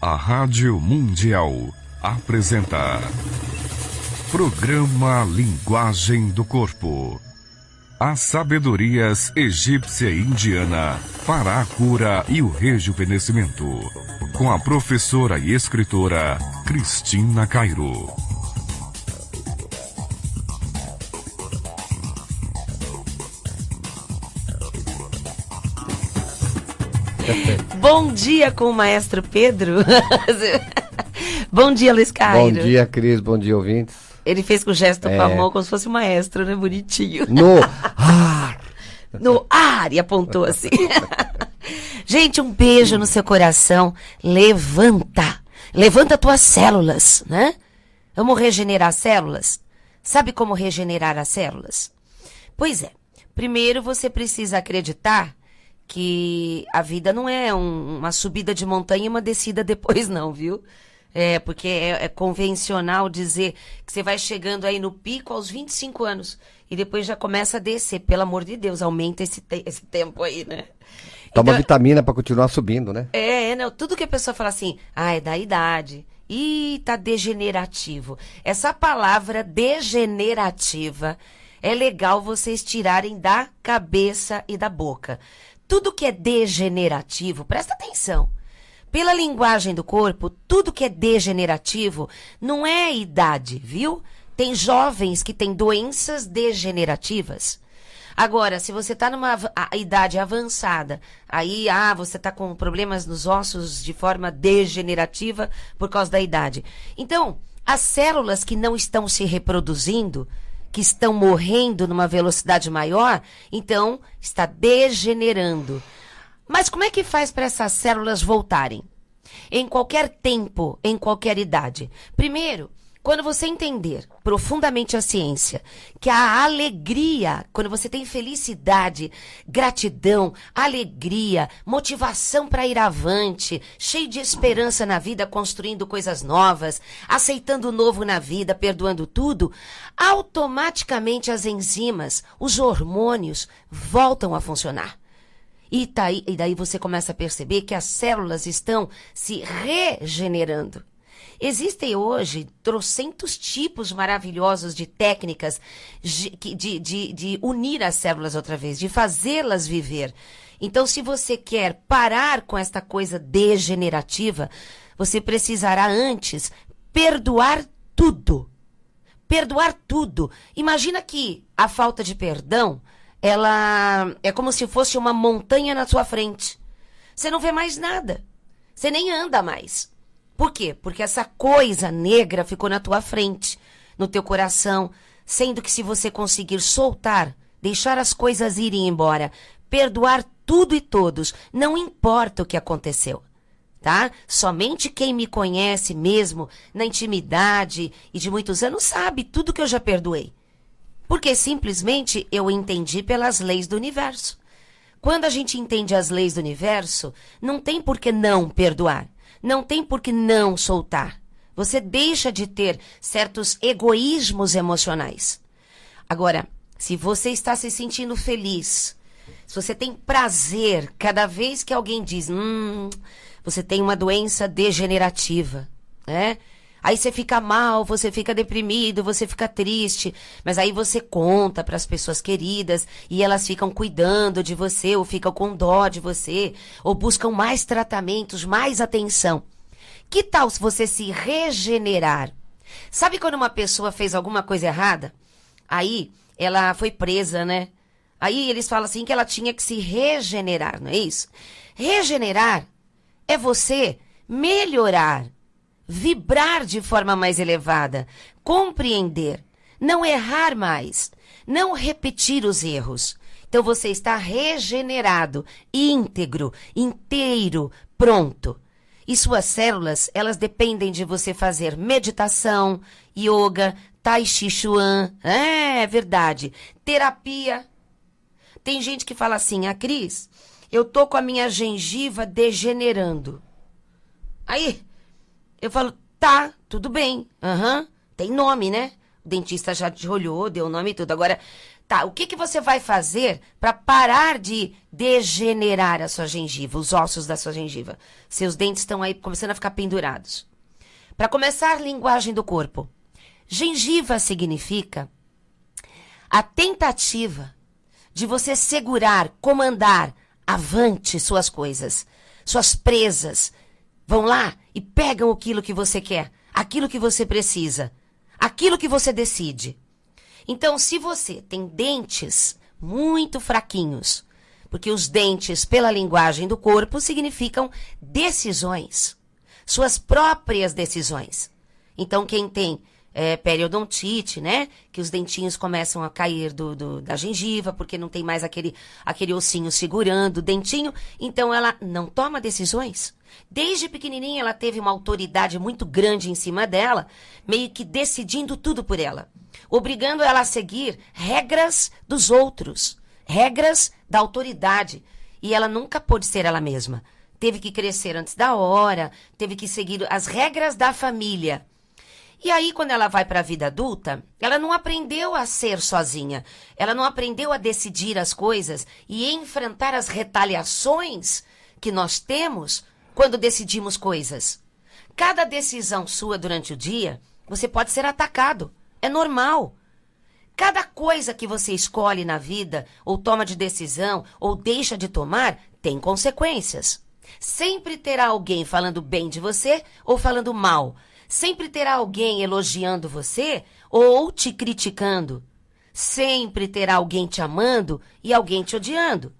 A Rádio Mundial apresenta Programa Linguagem do Corpo. As sabedorias egípcia e indiana para a cura e o rejuvenescimento. Com a professora e escritora Cristina Cairo. Bom dia com o maestro Pedro. Bom dia, Luiz Cairo. Bom dia, Cris. Bom dia, ouvintes. Ele fez com o gesto com a mão como se fosse o maestro, né? Bonitinho. No ar! No ar! E apontou assim. Gente, um beijo no seu coração. Levanta. Levanta tuas células, né? Vamos regenerar células? Sabe como regenerar as células? Pois é. Primeiro você precisa acreditar que a vida não é uma subida de montanha e uma descida depois não, viu? Porque é convencional dizer que você vai chegando aí no pico aos 25 anos e depois já começa a descer. Pelo amor de Deus, aumenta esse tempo aí, né? Toma então, vitamina pra continuar subindo, né? Não, tudo que a pessoa fala assim, é da idade. Ih, tá degenerativo. Essa palavra degenerativa é legal vocês tirarem da cabeça e da boca. Tudo que é degenerativo, presta atenção. Pela linguagem do corpo, tudo que é degenerativo não é idade, viu? Tem jovens que têm doenças degenerativas. Agora, se você está numa idade avançada, aí você está com problemas nos ossos de forma degenerativa por causa da idade. Então, as células que não estão se reproduzindo, que estão morrendo numa velocidade maior, então está degenerando. Mas como é que faz para essas células voltarem? Em qualquer tempo, em qualquer idade. Primeiro, quando você entender profundamente a ciência, que a alegria, quando você tem felicidade, gratidão, alegria, motivação para ir avante, cheio de esperança na vida, construindo coisas novas, aceitando o novo na vida, perdoando tudo, automaticamente as enzimas, os hormônios voltam a funcionar. E daí você começa a perceber que as células estão se regenerando. Existem hoje trocentos tipos maravilhosos de técnicas de unir as células outra vez, de fazê-las viver. Então, se você quer parar com esta coisa degenerativa, você precisará antes perdoar tudo. Perdoar tudo. Imagina que a falta de perdão, ela é como se fosse uma montanha na sua frente. Você não vê mais nada. Você nem anda mais. Por quê? Porque essa coisa negra ficou na tua frente, no teu coração, sendo que se você conseguir soltar, deixar as coisas irem embora, perdoar tudo e todos, não importa o que aconteceu, tá? Somente quem me conhece mesmo, na intimidade e de muitos anos, sabe tudo que eu já perdoei. Porque simplesmente eu entendi pelas leis do universo. Quando a gente entende as leis do universo, não tem por que não perdoar. Não tem por que não soltar. Você deixa de ter certos egoísmos emocionais. Agora, se você está se sentindo feliz, se você tem prazer cada vez que alguém diz, você tem uma doença degenerativa, né? Aí você fica mal, você fica deprimido, você fica triste, mas aí você conta para as pessoas queridas e elas ficam cuidando de você, ou ficam com dó de você, ou buscam mais tratamentos, mais atenção. Que tal se você se regenerar? Sabe quando uma pessoa fez alguma coisa errada? Aí ela foi presa, né? Aí eles falam assim que ela tinha que se regenerar, não é isso? Regenerar é você melhorar. Vibrar de forma mais elevada, compreender, não errar mais, não repetir os erros. Então você está regenerado, íntegro, inteiro, pronto. E suas células, elas dependem de você fazer meditação, yoga, tai chi chuan, é verdade, terapia. Tem gente que fala assim, Cris, eu tô com a minha gengiva degenerando. Aí eu falo, tá, tudo bem, tem nome, né? O dentista já te olhou, deu o nome e tudo. Agora, Tá, o que que você vai fazer para parar de degenerar a sua gengiva, os ossos da sua gengiva? Seus dentes estão aí começando a ficar pendurados. Para começar, linguagem do corpo. Gengiva significa a tentativa de você segurar, comandar, avante suas coisas, suas presas. Vão lá e pegam aquilo que você quer, aquilo que você precisa, aquilo que você decide. Então, se você tem dentes muito fraquinhos, porque os dentes, pela linguagem do corpo, significam decisões, suas próprias decisões. Então, quem tem periodontite, né, que os dentinhos começam a cair da gengiva, porque não tem mais aquele ossinho segurando o dentinho, então ela não toma decisões. Desde pequenininha ela teve uma autoridade muito grande em cima dela, meio que decidindo tudo por ela, obrigando ela a seguir regras dos outros, regras da autoridade. E ela nunca pôde ser ela mesma. Teve que crescer antes da hora, teve que seguir as regras da família. E aí, quando ela vai para a vida adulta, ela não aprendeu a ser sozinha. Ela não aprendeu a decidir as coisas e enfrentar as retaliações que nós temos quando decidimos coisas. Cada decisão sua durante o dia, você pode ser atacado. É normal. Cada coisa que você escolhe na vida, ou toma de decisão, ou deixa de tomar, tem consequências. Sempre terá alguém falando bem de você ou falando mal. Sempre terá alguém elogiando você ou te criticando. Sempre terá alguém te amando e alguém te odiando.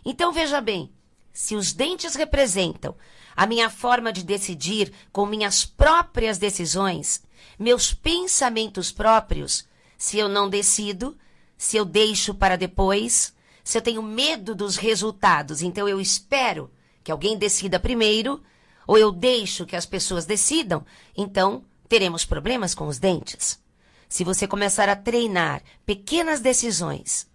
Então veja bem, se os dentes representam a minha forma de decidir com minhas próprias decisões, meus pensamentos próprios, se eu não decido, se eu deixo para depois, se eu tenho medo dos resultados, então eu espero que alguém decida primeiro, ou eu deixo que as pessoas decidam, então teremos problemas com os dentes. Se você começar a treinar pequenas decisões,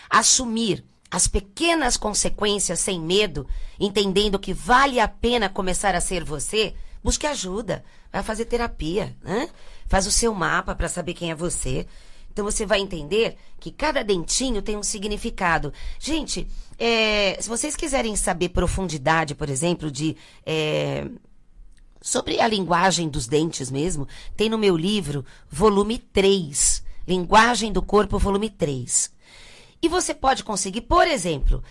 assumir as pequenas consequências sem medo, entendendo que vale a pena começar a ser você, busque ajuda, vai fazer terapia, né? Faz o seu mapa para saber quem é você. Então você vai entender que cada dentinho tem um significado. Gente, se vocês quiserem saber profundidade, por exemplo, sobre a linguagem dos dentes mesmo, tem no meu livro, volume 3, Linguagem do Corpo, volume 3. E você pode conseguir, por exemplo,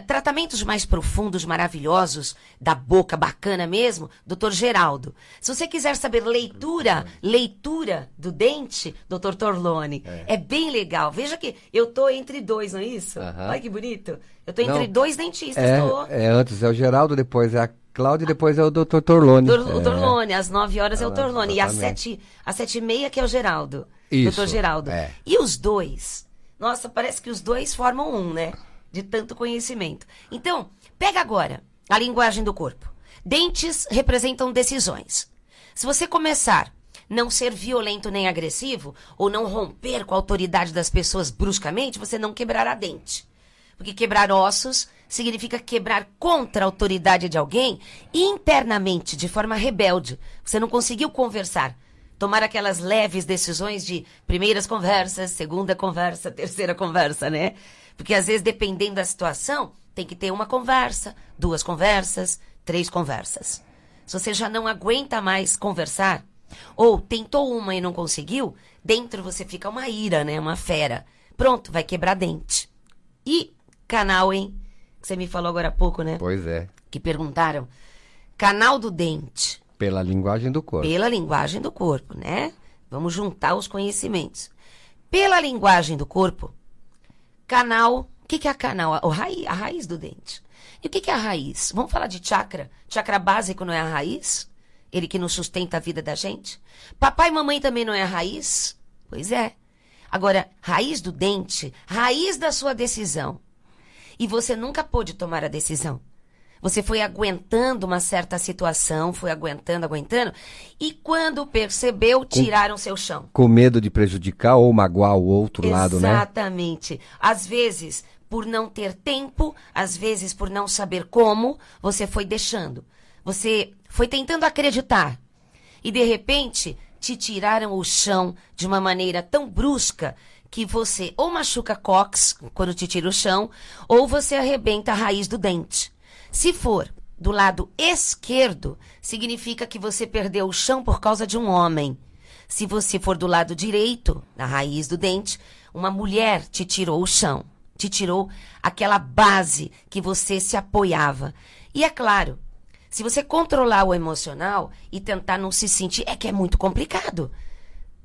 tratamentos mais profundos, maravilhosos, da boca, bacana mesmo, Dr. Geraldo. Se você quiser saber leitura do dente, Dr. Torlone, é bem legal. Veja que eu tô entre dois, não é isso? Olha que bonito. Eu tô entre dois dentistas. Antes é o Geraldo, depois é a Cláudia e depois é o Dr. Torlone. O Torlone, às 9 horas é o Torlone. Exatamente. E às 7h30 que é o Geraldo. Isso. Dr. Geraldo. E os dois... Nossa, parece que os dois formam um, né? De tanto conhecimento. Então, pega agora a linguagem do corpo. Dentes representam decisões. Se você começar a não ser violento nem agressivo, ou não romper com a autoridade das pessoas bruscamente, você não quebrará dente. Porque quebrar ossos significa quebrar contra a autoridade de alguém internamente, de forma rebelde. Você não conseguiu conversar. Tomar aquelas leves decisões de primeiras conversas, segunda conversa, terceira conversa, né? Porque às vezes, dependendo da situação, tem que ter uma conversa, 2 conversas, 3 conversas. Se você já não aguenta mais conversar, ou tentou uma e não conseguiu, dentro você fica uma ira, né? Uma fera. Pronto, vai quebrar dente. E canal, hein? Que você me falou agora há pouco, né? Pois é. Que perguntaram. Canal do dente. Pela linguagem do corpo. Pela linguagem do corpo, né? Vamos juntar os conhecimentos. Pela linguagem do corpo, canal... O que é a canal? A raiz do dente. E o que é a raiz? Vamos falar de chakra? Chakra básico não é a raiz? Ele que nos sustenta a vida da gente? Papai e mamãe também não é a raiz? Pois é. Agora, raiz do dente, raiz da sua decisão. E você nunca pôde tomar a decisão. Você foi aguentando uma certa situação, foi aguentando, e quando percebeu, tiraram seu chão. Com medo de prejudicar ou magoar o outro lado, né? Exatamente. Às vezes, por não ter tempo, às vezes, por não saber como, você foi deixando. Você foi tentando acreditar. E, de repente, te tiraram o chão de uma maneira tão brusca que você ou machuca cóccix quando te tira o chão, ou você arrebenta a raiz do dente. Se for do lado esquerdo, significa que você perdeu o chão por causa de um homem. Se você for do lado direito, na raiz do dente, uma mulher te tirou o chão, te tirou aquela base que você se apoiava. E é claro, se você controlar o emocional e tentar não se sentir, é que é muito complicado.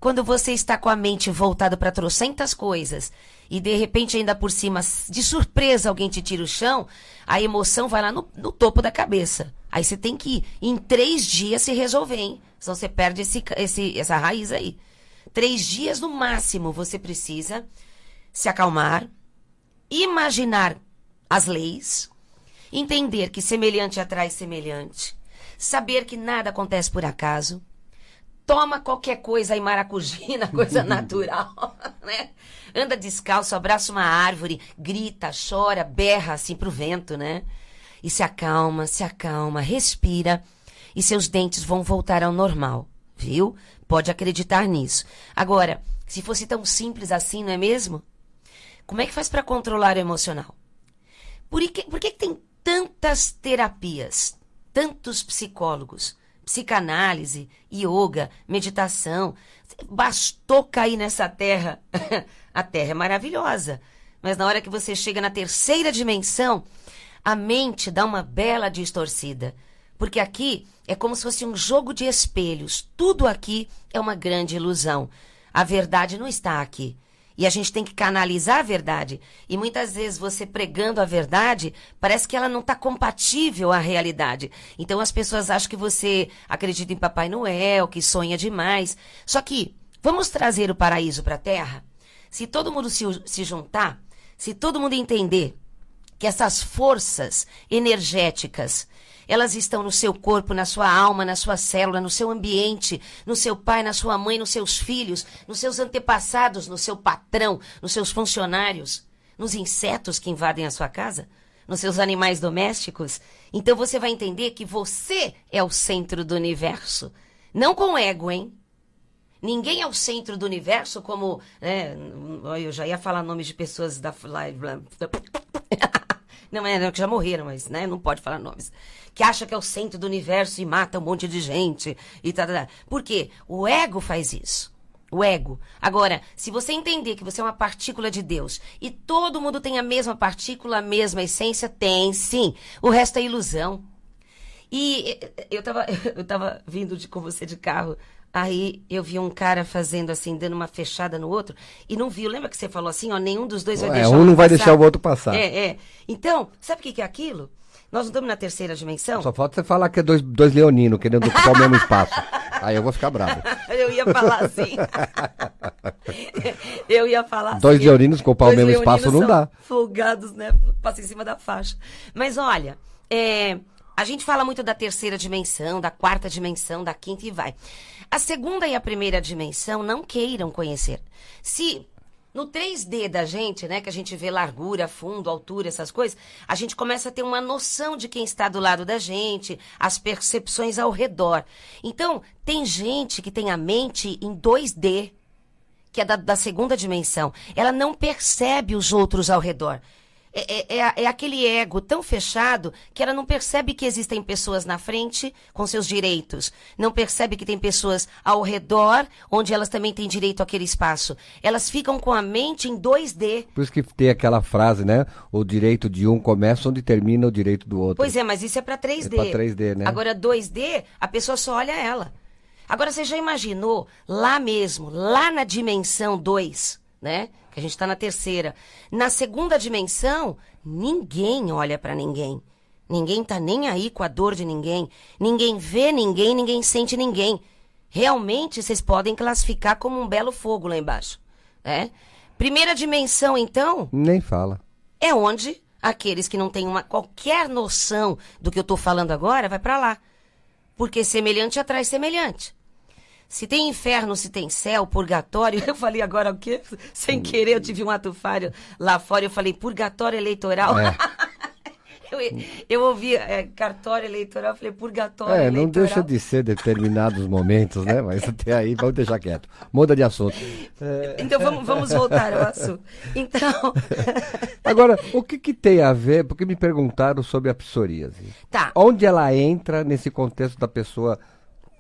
Quando você está com a mente voltada para trocentas coisas e de repente ainda por cima, de surpresa, alguém te tira o chão, a emoção vai lá no topo da cabeça. Aí você tem que, em 3 dias, se resolver, hein? Senão você perde essa raiz aí. 3 dias no máximo você precisa se acalmar, imaginar as leis, entender que semelhante atrai semelhante, saber que nada acontece por acaso, toma qualquer coisa aí, maracujina, coisa natural, né? Anda descalço, abraça uma árvore, grita, chora, berra assim pro vento, né? E se acalma, respira e seus dentes vão voltar ao normal, viu? Pode acreditar nisso. Agora, se fosse tão simples assim, não é mesmo? Como é que faz para controlar o emocional? Por que tem tantas terapias, tantos psicólogos? Psicanálise, yoga, meditação. Bastou cair nessa terra. A terra é maravilhosa. Mas na hora que você chega na 3ª dimensão, a mente dá uma bela distorcida. Porque aqui é como se fosse um jogo de espelhos. Tudo aqui é uma grande ilusão. A verdade não está aqui. E a gente tem que canalizar a verdade. E muitas vezes você pregando a verdade, parece que ela não está compatível à realidade. Então as pessoas acham que você acredita em Papai Noel, que sonha demais. Só que, vamos trazer o paraíso para a Terra? Se todo mundo se juntar, se todo mundo entender que essas forças energéticas, elas estão no seu corpo, na sua alma, na sua célula, no seu ambiente, no seu pai, na sua mãe, nos seus filhos, nos seus antepassados, no seu patrão, nos seus funcionários, nos insetos que invadem a sua casa, nos seus animais domésticos. Então você vai entender que você é o centro do universo. Não com ego, hein? Ninguém é o centro do universo como... eu já ia falar nomes de pessoas da... Não, que já morreram, mas não pode falar nomes. Que acha que é o centro do universo e mata um monte de gente. E tal. Por quê? O ego faz isso. O ego. Agora, se você entender que você é uma partícula de Deus e todo mundo tem a mesma partícula, a mesma essência, tem sim. O resto é ilusão. E eu tava vindo com você de carro, aí eu vi um cara fazendo assim, dando uma fechada no outro, e não viu. Lembra que você falou assim, ó, nenhum dos dois vai deixar o outro um não vai passar? deixar o outro passar. Então, sabe o que é aquilo? Nós não estamos na 3ª dimensão? Só falta você falar que é dois leoninos querendo ocupar o mesmo espaço. Aí eu vou ficar bravo. Eu ia falar assim. Dois leoninos ocupar o mesmo espaço não dá. Folgados, né? Passa em cima da faixa. Mas olha, a gente fala muito da 3ª dimensão, da 4ª dimensão, da 5ª e vai. A 2ª e a 1ª dimensão não queiram conhecer. Se no 3D da gente, né, que a gente vê largura, fundo, altura, essas coisas, a gente começa a ter uma noção de quem está do lado da gente, as percepções ao redor. Então, tem gente que tem a mente em 2D, que é da 2ª dimensão. Ela não percebe os outros ao redor. É aquele ego tão fechado que ela não percebe que existem pessoas na frente com seus direitos. Não percebe que tem pessoas ao redor onde elas também têm direito àquele espaço. Elas ficam com a mente em 2D. Por isso que tem aquela frase, né? O direito de um começa onde termina o direito do outro. Pois é, mas isso é para 3D. É para 3D, né? Agora, 2D, a pessoa só olha ela. Agora, você já imaginou lá mesmo, lá na dimensão 2, né? Que a gente está na 3ª. Na 2ª dimensão, ninguém olha para ninguém. Ninguém tá nem aí com a dor de ninguém. Ninguém vê ninguém, ninguém sente ninguém. Realmente, vocês podem classificar como um belo fogo lá embaixo. 1ª dimensão, então... Nem fala. É onde aqueles que não têm qualquer noção do que eu tô falando agora, vai para lá. Porque semelhante atrai semelhante. Se tem inferno, se tem céu, purgatório... Eu falei agora o quê? Sem querer, eu tive um ato falho lá fora. Eu falei purgatório eleitoral. Eu ouvi cartório eleitoral, eu falei purgatório eleitoral. Não deixa de ser determinados momentos, né? Mas até aí, vamos deixar quieto. Muda de assunto. Então vamos voltar ao assunto. Então... Agora, o que tem a ver, porque me perguntaram sobre a psoríase. Tá. Onde ela entra nesse contexto da pessoa...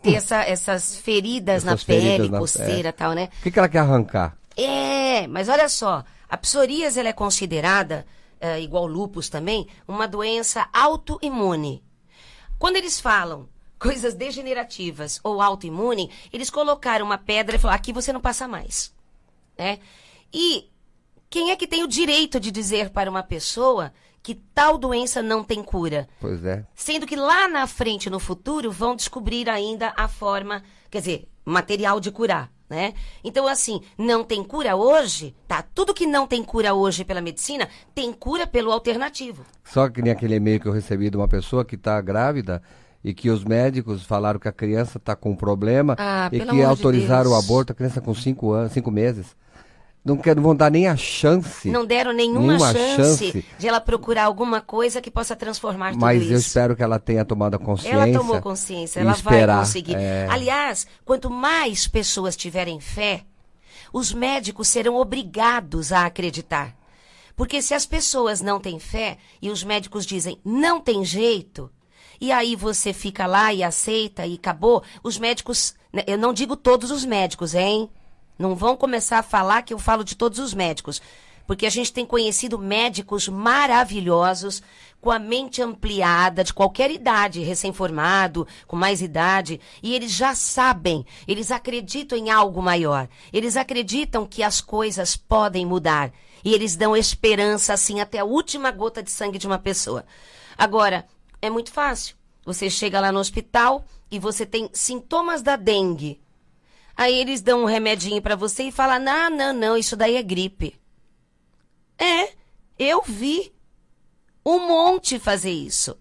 Ter essas feridas na pele, coceira e tal, né? O que ela quer arrancar? Mas olha só, a psoríase ela é considerada, igual lúpus também, uma doença autoimune. Quando eles falam coisas degenerativas ou autoimune, eles colocaram uma pedra e falaram, aqui você não passa mais. Né? E quem é que tem o direito de dizer para uma pessoa que tal doença não tem cura? Pois é. Sendo que lá na frente, no futuro, vão descobrir ainda a forma, quer dizer, material de curar, né? Então, assim, não tem cura hoje, tá? Tudo que não tem cura hoje pela medicina, tem cura pelo alternativo. Só que nem aquele e-mail que eu recebi de uma pessoa que está grávida e que os médicos falaram que a criança está com um problema e que autorizaram o aborto, a criança com 5 meses. Não vão dar nem a chance. Não deram nenhuma chance de ela procurar alguma coisa que possa transformar tudo Mas isso. eu espero que ela tenha tomado a consciência. Ela tomou consciência, ela vai conseguir. Aliás, quanto mais pessoas tiverem fé, os médicos serão obrigados a acreditar. Porque se as pessoas não têm fé e os médicos dizem não tem jeito, e aí você fica lá e aceita e acabou, os médicos, eu não digo todos os médicos, hein? Não vão começar a falar que eu falo de todos os médicos, porque a gente tem conhecido médicos maravilhosos, com a mente ampliada, de qualquer idade, recém-formado, com mais idade, e eles já sabem, eles acreditam em algo maior, eles acreditam que as coisas podem mudar, e eles dão esperança, assim, até a última gota de sangue de uma pessoa. Agora, é muito fácil, você chega lá no hospital e você tem sintomas da dengue. Aí eles dão um remedinho pra você e falam, não, isso daí é gripe. Eu vi um monte fazer isso.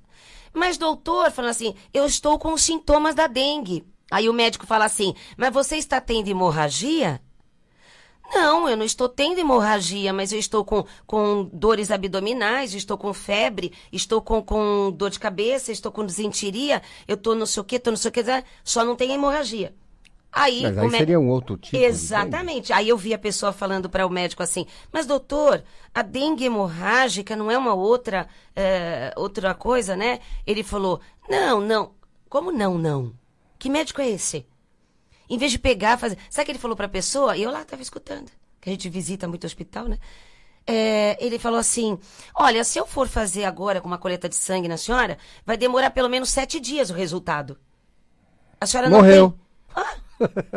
Mas doutor, falando assim, eu estou com os sintomas da dengue. Aí o médico fala assim, mas você está tendo hemorragia? Não, eu não estou tendo hemorragia, mas eu estou com dores abdominais, estou com febre, estou com dor de cabeça, estou com desinteria, eu estou não sei o que, só não tem hemorragia. Mas aí seria um outro tipo. Exatamente. Aí eu vi a pessoa falando para o médico assim, mas doutor, a dengue hemorrágica não é uma outra coisa, né? Ele falou, não. Como não? Que médico é esse? Em vez de pegar, fazer... Sabe o que ele falou para a pessoa? E eu lá estava escutando, que a gente visita muito hospital, né? Ele falou assim, olha, se eu for fazer agora com uma coleta de sangue na senhora, vai demorar pelo menos 7 dias o resultado. A senhora não morreu.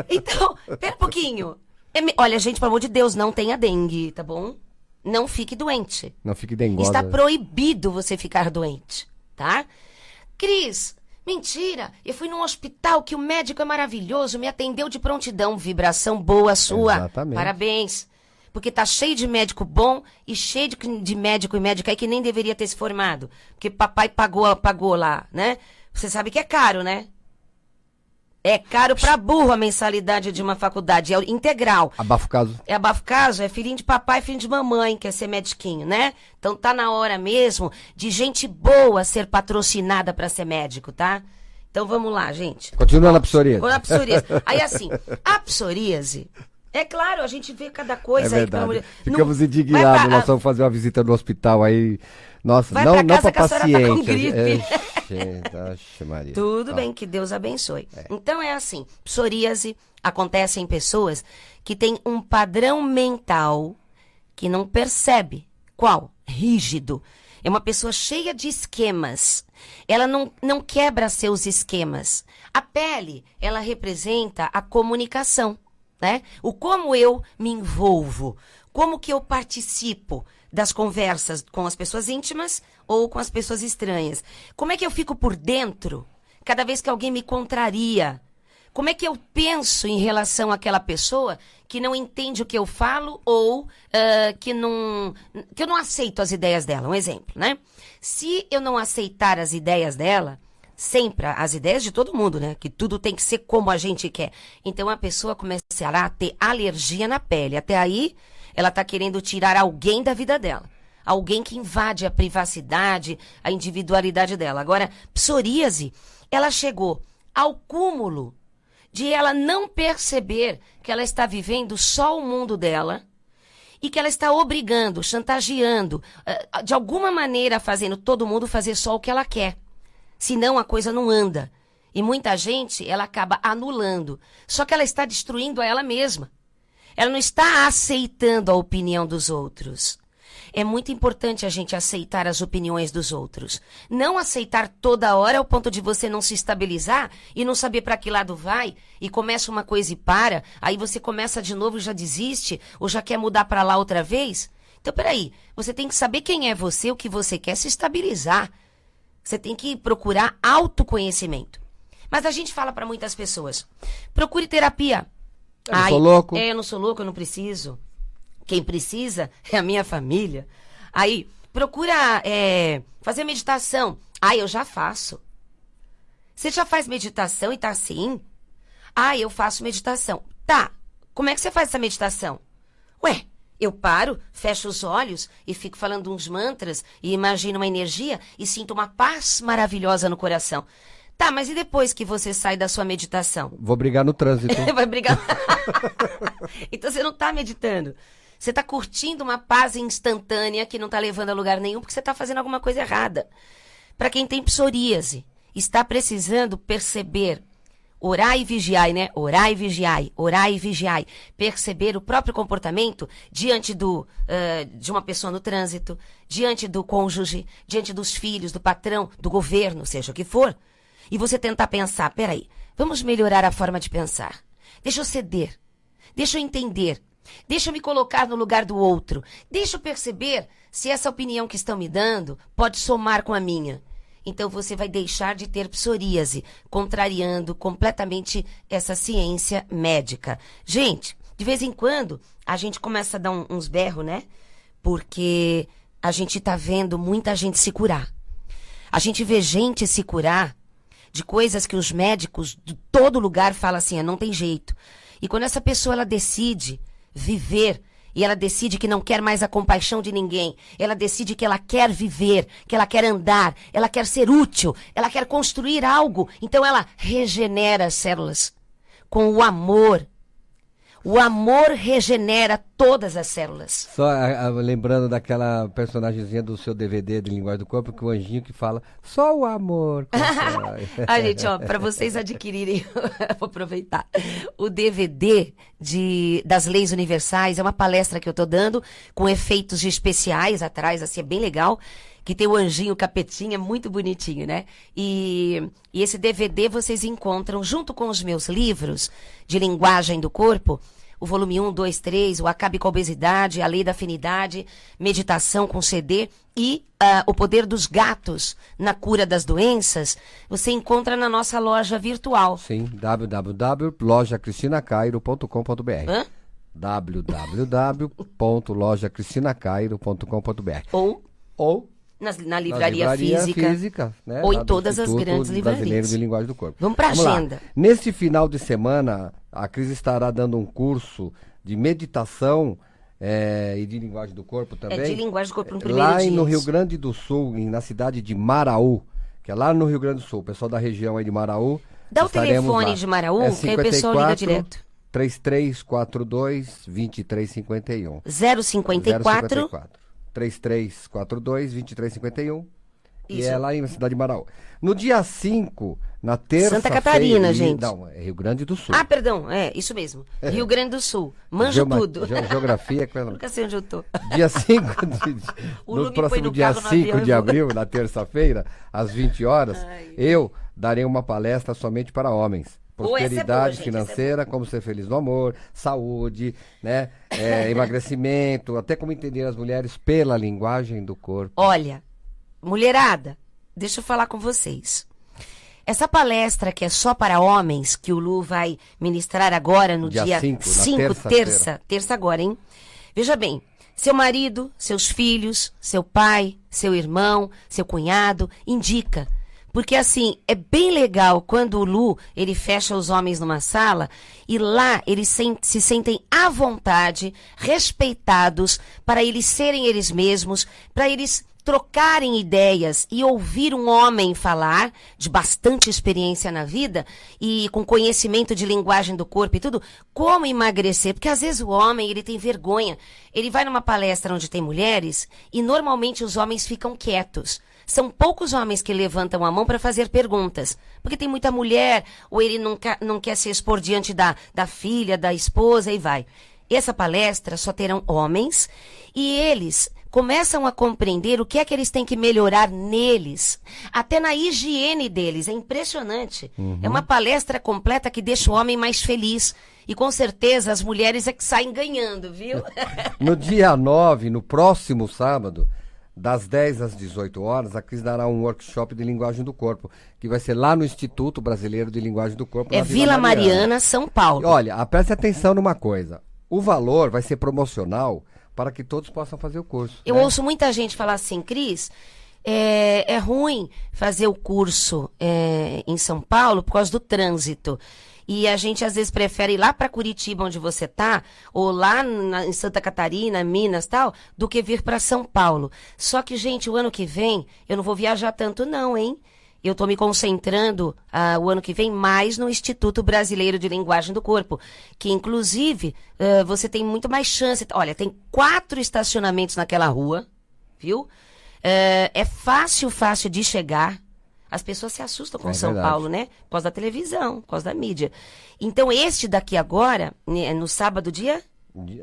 Então, pera um pouquinho. Olha, gente, pelo amor de Deus, não tenha dengue, tá bom? Não fique doente. Não fique dengosa. Está proibido você ficar doente, tá? Cris, mentira. Eu fui num hospital que o médico é maravilhoso, me atendeu de prontidão. Vibração boa sua. Exatamente. Parabéns. Porque tá cheio de médico bom e cheio de médico e médica aí que nem deveria ter se formado. Porque papai pagou lá, né? Você sabe que é caro, né? É caro pra burro a mensalidade de uma faculdade, é integral. Abafo caso. Abafo caso, é filhinho de papai, filhinho de mamãe, quer ser mediquinho, né? Então tá na hora mesmo de gente boa ser patrocinada pra ser médico, tá? Então vamos lá, gente. Continua na psoríase. Vou na psoríase. Aí assim, a psoríase, é claro, a gente vê cada coisa aí. Verdade. Ficamos indignados, nós vamos fazer uma visita no hospital aí. Nossa, vai não pra para paciente. Tá com gripe. Oxe, Maria. Tudo bem, que Deus abençoe. Então é assim, psoríase acontece em pessoas que têm um padrão mental que não percebe. Qual? Rígido. É uma pessoa cheia de esquemas. Ela não quebra seus esquemas. A pele, ela representa a comunicação, né? O como eu me envolvo, como que eu participo das conversas com as pessoas íntimas ou com as pessoas estranhas. Como é que eu fico por dentro cada vez que alguém me contraria? Como é que eu penso em relação àquela pessoa que não entende o que eu falo ou que eu não aceito as ideias dela? Um exemplo, né? Se eu não aceitar as ideias dela, sempre as ideias de todo mundo, né? Que tudo tem que ser como a gente quer. Então a pessoa começará a ter alergia na pele. Até aí, ela está querendo tirar alguém da vida dela. alguém que invade a privacidade, a individualidade dela. Agora, psoríase, ela chegou ao cúmulo de ela não perceber que ela está vivendo só o mundo dela e que ela está obrigando, chantageando, de alguma maneira fazendo todo mundo fazer só o que ela quer. Senão a coisa não anda. E muita gente, ela acaba anulando. Só que ela está destruindo a ela mesma. Ela não está aceitando a opinião dos outros. É muito importante a gente aceitar as opiniões dos outros. Não aceitar toda hora ao ponto de você não se estabilizar e não saber para que lado vai, e começa uma coisa e para, aí você começa de novo e já desiste, ou já quer mudar para lá outra vez. Então, peraí, você tem que saber quem é você, o que você quer, se estabilizar. Você tem que procurar autoconhecimento. Mas a gente fala para muitas pessoas, procure terapia. Eu não sou louco. Eu não sou louco, eu não preciso. Quem precisa é a minha família. Aí, procura fazer meditação. Eu já faço. Você já faz meditação e tá assim? Eu faço meditação. Tá, como é que você faz essa meditação? Ué, eu paro, fecho os olhos e fico falando uns mantras e imagino uma energia e sinto uma paz maravilhosa no coração. Tá, mas e depois que você sai da sua meditação? Vou brigar no trânsito. Vai brigar. Então você não tá meditando. Você tá curtindo uma paz instantânea que não tá levando a lugar nenhum porque você tá fazendo alguma coisa errada. Para quem tem psoríase, está precisando perceber, orai e vigiai, né? Orai e vigiai, orai e vigiai. Perceber o próprio comportamento diante de uma pessoa no trânsito, diante do cônjuge, diante dos filhos, do patrão, do governo, seja o que for. E você tentar pensar, peraí, vamos melhorar a forma de pensar. Deixa eu ceder, deixa eu entender, deixa eu me colocar no lugar do outro, deixa eu perceber se essa opinião que estão me dando pode somar com a minha. Então você vai deixar de ter psoríase, contrariando completamente essa ciência médica. Gente, de vez em quando a gente começa a dar uns berros, né? Porque a gente tá vendo muita gente se curar. A gente vê gente se curar de coisas que os médicos de todo lugar falam assim, não tem jeito. E quando essa pessoa ela decide viver, e ela decide que não quer mais a compaixão de ninguém, ela decide que ela quer viver, que ela quer andar, ela quer ser útil, ela quer construir algo, então ela regenera as células com o amor. O amor regenera todas as células. Só lembrando daquela personagemzinha do seu DVD de Linguagem do Corpo, que o anjinho que fala, só o amor. Gente, para vocês adquirirem, vou aproveitar, o DVD das Leis Universais, é uma palestra que eu tô dando, com efeitos especiais atrás, assim, é bem legal, que tem o anjinho capetinha, muito bonitinho, né? E esse DVD vocês encontram junto com os meus livros de linguagem do corpo, o volume 1, 2, 3, o Acabe com a Obesidade, a Lei da Afinidade, Meditação com CD e o Poder dos Gatos na Cura das Doenças, você encontra na nossa loja virtual. Sim, www.lojacristinacairo.com.br www.lojacristinacairo.com.br Ou na livraria física, né? Ou em todas as grandes livrarias. Brasileiro de Linguagem do Corpo. Vamos para a agenda. Lá. Neste final de semana, a Cris estará dando um curso de meditação e de Linguagem do Corpo também. De Linguagem do Corpo no primeiro lá dia. no Rio Grande do Sul, na cidade de Maraú, que é lá no Rio Grande do Sul. O pessoal da região aí de Maraú. Dá o telefone lá. De Maraú, que aí o pessoal liga direto. 3342-2351. 054 3342-2351. E é lá na cidade de Maraú. No dia 5, na terça-feira... Santa Catarina, gente. Não, é Rio Grande do Sul. Perdão, isso mesmo. Rio Grande do Sul. Manjo tudo. Geografia... Nunca sei onde eu tô. Dia 5 no próximo dia 5 de abril, na terça-feira, às 20 horas, eu darei uma palestra somente para homens. Prosperidade financeira, como ser feliz no amor, saúde, né? Emagrecimento, até como entender as mulheres pela linguagem do corpo. Olha, mulherada, deixa eu falar com vocês. Essa palestra que é só para homens, que o Lu vai ministrar agora no dia 5, terça agora, hein? Veja bem, seu marido, seus filhos, seu pai, seu irmão, seu cunhado, indica. Porque, assim, é bem legal quando o Lu, ele fecha os homens numa sala e lá eles se sentem à vontade, respeitados, para eles serem eles mesmos, para eles trocarem ideias e ouvir um homem falar, de bastante experiência na vida e com conhecimento de linguagem do corpo e tudo, como emagrecer. Porque às vezes o homem, ele tem vergonha. Ele vai numa palestra onde tem mulheres e normalmente os homens ficam quietos. São poucos homens que levantam a mão para fazer perguntas. Porque tem muita mulher, ou ele não quer se expor diante da filha, da esposa, e vai. Essa palestra só terão homens, e eles começam a compreender o que é que eles têm que melhorar neles, até na higiene deles. É impressionante. É uma palestra completa que deixa o homem mais feliz. E com certeza as mulheres é que saem ganhando, viu? No dia 9, no próximo sábado, das 10 às 18 horas, a Cris dará um workshop de linguagem do corpo, que vai ser lá no Instituto Brasileiro de Linguagem do Corpo. É Vila Mariana, São Paulo. E olha, preste atenção numa coisa. O valor vai ser promocional para que todos possam fazer o curso. Eu ouço muita gente falar assim, Cris, é ruim fazer o curso em São Paulo por causa do trânsito. E a gente às vezes prefere ir lá para Curitiba, onde você tá, ou lá em Santa Catarina, Minas, tal, do que vir para São Paulo. Só que, gente, o ano que vem, eu não vou viajar tanto não, hein? Eu estou me concentrando o ano que vem mais no Instituto Brasileiro de Linguagem do Corpo, que inclusive você tem muito mais chance. Olha, tem 4 estacionamentos naquela rua, viu? É fácil de chegar. As pessoas se assustam com São Paulo, né? Por causa da televisão, por causa da mídia. Então, este daqui agora, no sábado, dia...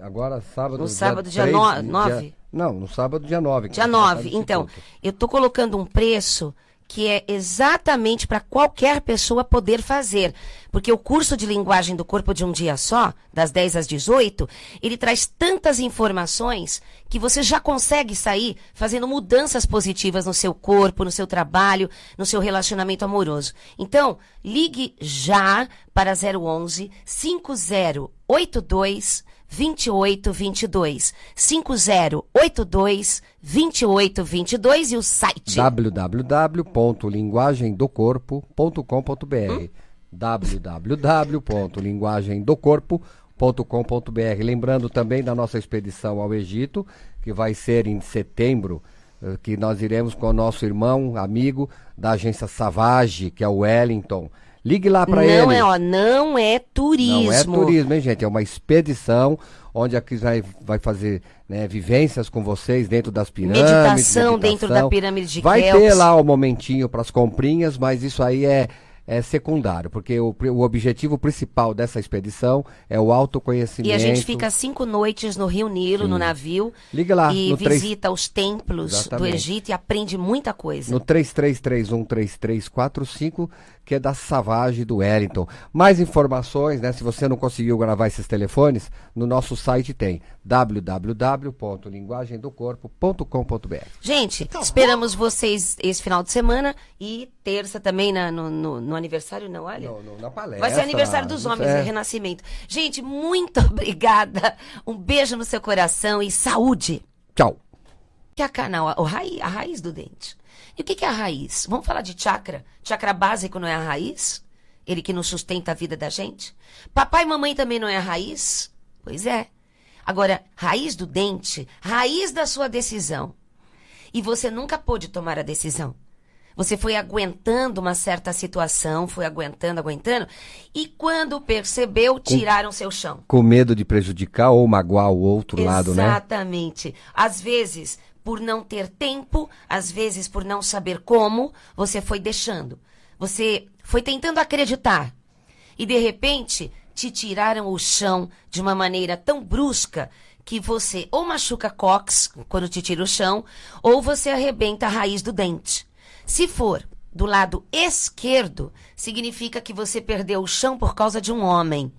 Agora, sábado... No sábado, dia 9? Não, no sábado, dia 9. Dia 9. Então, eu tô colocando um preço que é exatamente para qualquer pessoa poder fazer. Porque o curso de linguagem do corpo de um dia só, das 10 às 18, ele traz tantas informações que você já consegue sair fazendo mudanças positivas no seu corpo, no seu trabalho, no seu relacionamento amoroso. Então, ligue já para 011 5082 2822 5082 2822 e o site www.linguagemdocorpo.com.br www.linguagemdocorpo.com.br. Lembrando também da nossa expedição ao Egito, que vai ser em setembro, que nós iremos com o nosso irmão, amigo da agência Savage, que é o Wellington. Ligue lá para ele. Não é turismo. Não é turismo, hein, gente? É uma expedição onde a Cris vai fazer, né, vivências com vocês dentro das pirâmides. Meditação dentro da pirâmide de Vai Kelps. ter lá o momentinho para as comprinhas, mas isso aí é secundário, porque o objetivo principal dessa expedição é o autoconhecimento. E a gente fica 5 noites no Rio Nilo, no navio. Liga lá. E visita os templos do Egito e aprende muita coisa. No 33313345, que é da Savage do Wellington. Mais informações, né? Se você não conseguiu gravar esses telefones, no nosso site tem www.linguagemdocorpo.com.br. Gente, esperamos vocês esse final de semana e terça também no aniversário, não, olha? Na palestra. Vai ser aniversário dos homens, renascimento. Gente, muito obrigada. Um beijo no seu coração e saúde. Tchau. Que é a canal, a raiz do dente. E o que é a raiz? Vamos falar de chakra? Chakra básico não é a raiz? Ele que nos sustenta a vida da gente? Papai e mamãe também não é a raiz? Pois é. Agora, raiz do dente, raiz da sua decisão. E você nunca pôde tomar a decisão. Você foi aguentando uma certa situação, foi aguentando, e quando percebeu, tiraram seu chão. Com medo de prejudicar ou magoar o outro lado, né? Exatamente. Às vezes, por não ter tempo, às vezes por não saber como, você foi deixando. Você foi tentando acreditar. E de repente, te tiraram o chão de uma maneira tão brusca que você ou machuca cóccix quando te tira o chão, ou você arrebenta a raiz do dente. Se for do lado esquerdo, significa que você perdeu o chão por causa de um homem.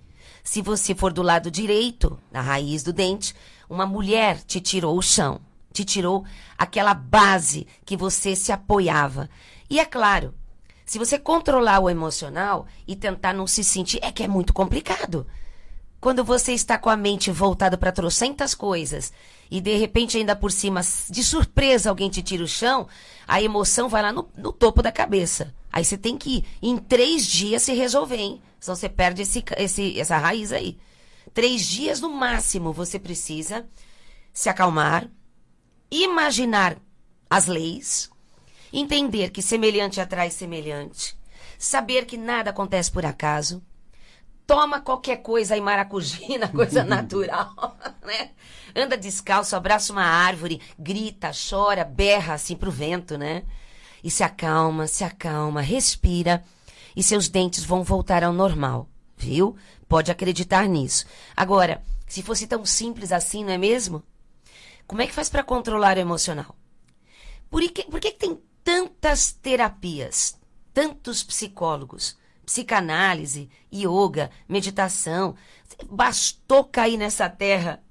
Se você for do lado direito, na raiz do dente, uma mulher te tirou o chão. Te tirou aquela base que você se apoiava. E é claro, se você controlar o emocional e tentar não se sentir, é que é muito complicado. quando você está com a mente voltada para trocentas coisas e de repente ainda por cima, de surpresa, alguém te tira o chão, a emoção vai lá no topo da cabeça. Aí você tem que, em 3 dias, se resolver, hein? Senão você perde essa raiz aí. 3 dias no máximo você precisa se acalmar, imaginar as leis, entender que semelhante atrai semelhante, saber que nada acontece por acaso, toma qualquer coisa aí, maracujina, coisa natural, né? Anda descalço, abraça uma árvore, grita, chora, berra assim pro vento, né? E se acalma, respira e seus dentes vão voltar ao normal, viu? Pode acreditar nisso. Agora, se fosse tão simples assim, não é mesmo? Como é que faz para controlar o emocional? Por que tem tantas terapias, tantos psicólogos? Psicanálise, yoga, meditação. Bastou cair nessa terra.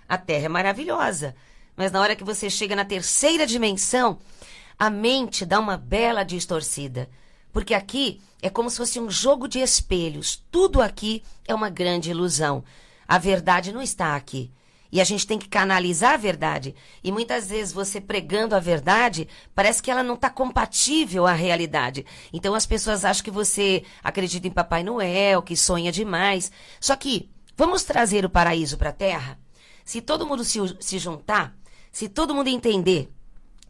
A terra é maravilhosa. Mas na hora que você chega na 3ª dimensão, a mente dá uma bela distorcida. Porque aqui é como se fosse um jogo de espelhos. Tudo aqui é uma grande ilusão. A verdade não está aqui. E a gente tem que canalizar a verdade. E muitas vezes você pregando a verdade, parece que ela não está compatível à realidade. Então as pessoas acham que você acredita em Papai Noel, que sonha demais. Só que, vamos trazer o paraíso para a Terra? Se todo mundo se juntar, se todo mundo entender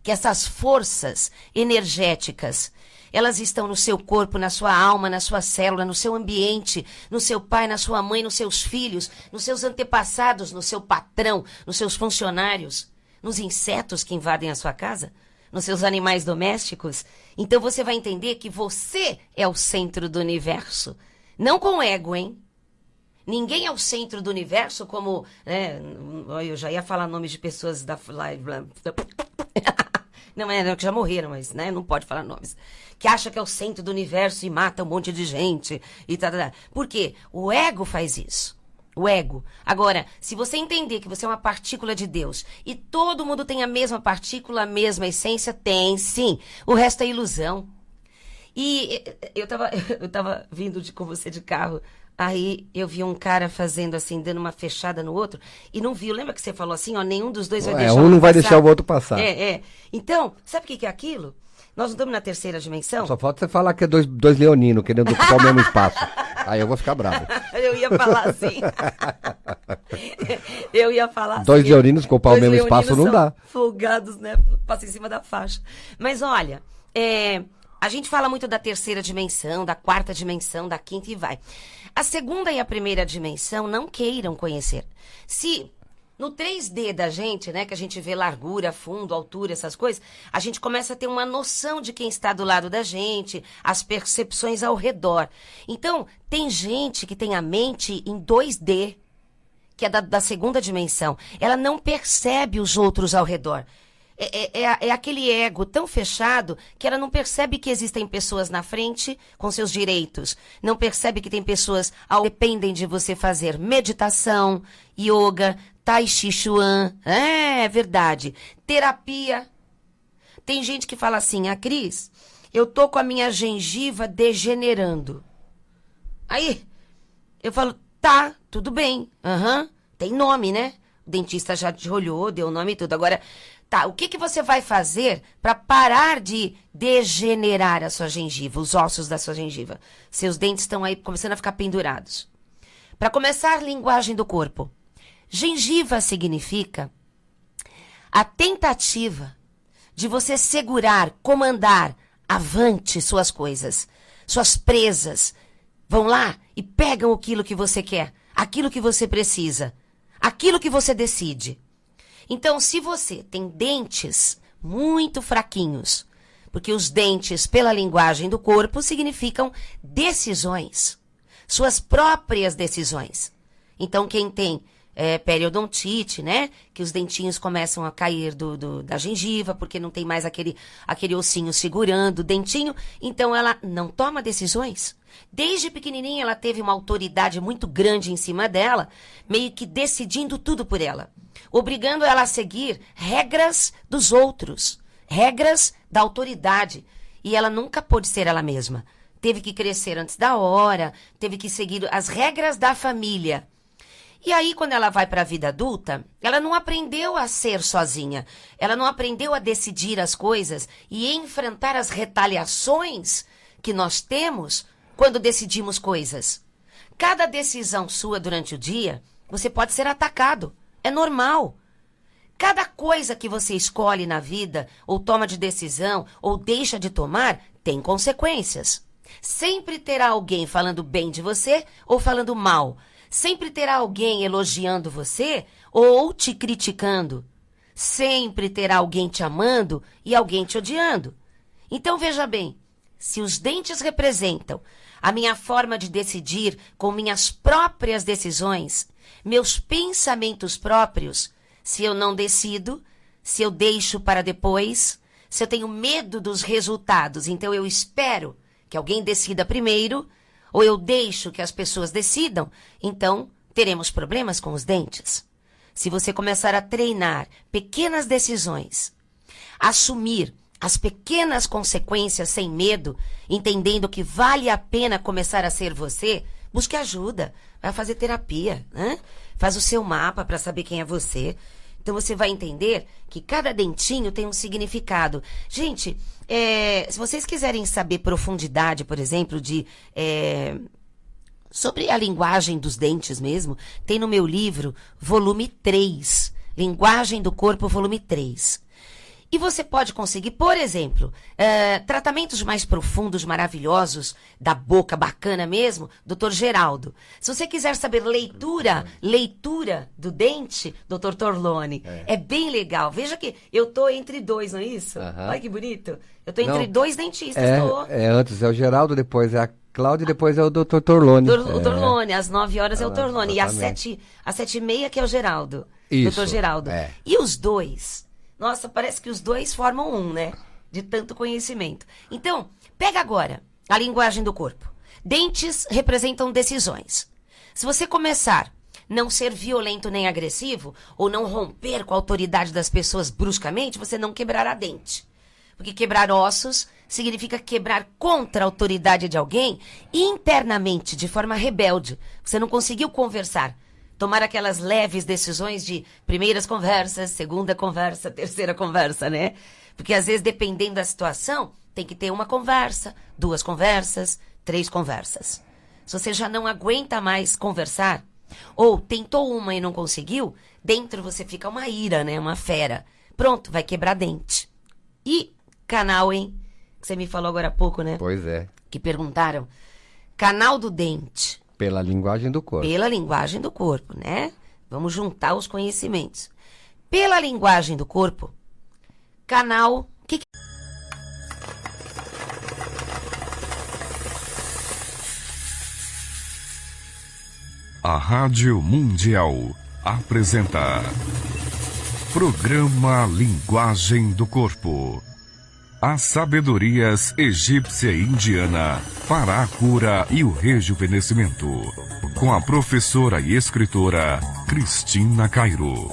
que essas forças energéticas, elas estão no seu corpo, na sua alma, na sua célula, no seu ambiente, no seu pai, na sua mãe, nos seus filhos, nos seus antepassados, no seu patrão, nos seus funcionários, nos insetos que invadem a sua casa, nos seus animais domésticos. Então você vai entender que você é o centro do universo. Não com ego, hein? Ninguém é o centro do universo como... eu já ia falar nomes de pessoas da live... Não, que já morreram, mas não pode falar nomes. Que acha que é o centro do universo e mata um monte de gente. E tal. Por quê? O ego faz isso. O ego. Agora, se você entender que você é uma partícula de Deus e todo mundo tem a mesma partícula, a mesma essência, tem sim. O resto é ilusão. E eu tava vindo com você de carro. Aí eu vi um cara fazendo assim, dando uma fechada no outro, e não viu. Lembra que você falou assim, ó, nenhum dos dois vai deixar o outro um não vai passar. deixar o outro passar. Então, sabe o que é aquilo? Nós não estamos na 3ª dimensão? Só falta você falar que é dois leoninos querendo ocupar o mesmo espaço. Aí eu vou ficar bravo. Eu ia falar assim. Dois leoninos ocupar o mesmo espaço não dá. Folgados, né? Passa em cima da faixa. Mas olha, a gente fala muito da 3ª dimensão, da 4ª dimensão, da 5ª e vai. A 2ª e a 1ª dimensão não queiram conhecer. Se no 3D da gente, né, que a gente vê largura, fundo, altura, essas coisas, a gente começa a ter uma noção de quem está do lado da gente, as percepções ao redor. Então, tem gente que tem a mente em 2D, que é da 2ª dimensão. Ela não percebe os outros ao redor. É aquele ego tão fechado que ela não percebe que existem pessoas na frente com seus direitos. Não percebe que tem pessoas que dependem de você fazer meditação, yoga, tai chi chuan. É verdade. Terapia. Tem gente que fala assim, Cris, eu tô com a minha gengiva degenerando. Aí, eu falo, tá, tudo bem. Tem nome, né? O dentista já te olhou, deu o nome e tudo. Agora... Tá, o que você vai fazer para parar de degenerar a sua gengiva, os ossos da sua gengiva? Seus dentes estão aí começando a ficar pendurados. Para começar, linguagem do corpo. Gengiva significa a tentativa de você segurar, comandar, avante suas coisas. Suas presas vão lá e pegam aquilo que você quer, aquilo que você precisa, aquilo que você decide. Então, se você tem dentes muito fraquinhos, porque os dentes, pela linguagem do corpo, significam decisões, suas próprias decisões. Então, quem tem periodontite, né, que os dentinhos começam a cair da gengiva, porque não tem mais aquele ossinho segurando o dentinho, então ela não toma decisões. Desde pequenininha ela teve uma autoridade muito grande em cima dela, meio que decidindo tudo por ela, obrigando ela a seguir regras dos outros, regras da autoridade. E ela nunca pôde ser ela mesma. Teve que crescer antes da hora, teve que seguir as regras da família. E aí, quando ela vai para a vida adulta, ela não aprendeu a ser sozinha. Ela não aprendeu a decidir as coisas e enfrentar as retaliações que nós temos quando decidimos coisas. Cada decisão sua durante o dia, você pode ser atacado. É normal. Cada coisa que você escolhe na vida, ou toma de decisão, ou deixa de tomar, tem consequências. Sempre terá alguém falando bem de você ou falando mal. Sempre terá alguém elogiando você ou te criticando. Sempre terá alguém te amando e alguém te odiando. Então veja bem, se os dentes representam a minha forma de decidir com minhas próprias decisões, meus pensamentos próprios, se eu não decido, se eu deixo para depois, se eu tenho medo dos resultados, então eu espero que alguém decida primeiro, ou eu deixo que as pessoas decidam, então teremos problemas com os dentes. Se você começar a treinar pequenas decisões, assumir as pequenas consequências sem medo, entendendo que vale a pena começar a ser você, busque ajuda, vai fazer terapia, né? Faz o seu mapa para saber quem é você. Então você vai entender que cada dentinho tem um significado. Gente, se vocês quiserem saber profundidade, por exemplo, sobre a linguagem dos dentes mesmo, tem no meu livro, volume 3, Linguagem do Corpo, volume 3. E você pode conseguir, por exemplo, tratamentos mais profundos, maravilhosos, da boca, bacana mesmo, Dr. Geraldo. Se você quiser saber leitura do dente, Dr. Torlone, é bem legal. Veja que eu tô entre dois, não é isso? Olha que bonito. Eu tô entre dois dentistas. Antes é o Geraldo, depois é a Cláudia e depois é o Dr. Torlone. O Torlone, às 9 horas é o Torlone. Exatamente. E às 7h30 que é o Geraldo. Isso, Dr. Geraldo. E os dois... Nossa, parece que os dois formam um, né? De tanto conhecimento. Então, pega agora a linguagem do corpo. Dentes representam decisões. Se você começar a não ser violento nem agressivo, ou não romper com a autoridade das pessoas bruscamente, você não quebrará dente. Porque quebrar ossos significa quebrar contra a autoridade de alguém internamente, de forma rebelde. Você não conseguiu conversar. Tomar aquelas leves decisões de primeiras conversas, segunda conversa, terceira conversa, né? Porque às vezes, dependendo da situação, tem que ter uma conversa, 2 conversas, 3 conversas. Se você já não aguenta mais conversar, ou tentou uma e não conseguiu, dentro você fica uma ira, né? Uma fera. Pronto, vai quebrar dente. E canal, hein? Que você me falou agora há pouco, né? Pois é. Que perguntaram. Canal do dente. Pela linguagem do corpo. Pela linguagem do corpo, né? Vamos juntar os conhecimentos. Pela linguagem do corpo, canal... A Rádio Mundial apresenta Programa Linguagem do Corpo. As sabedorias egípcia e indiana para a cura e o rejuvenescimento. Com a professora e escritora Cristina Cairo.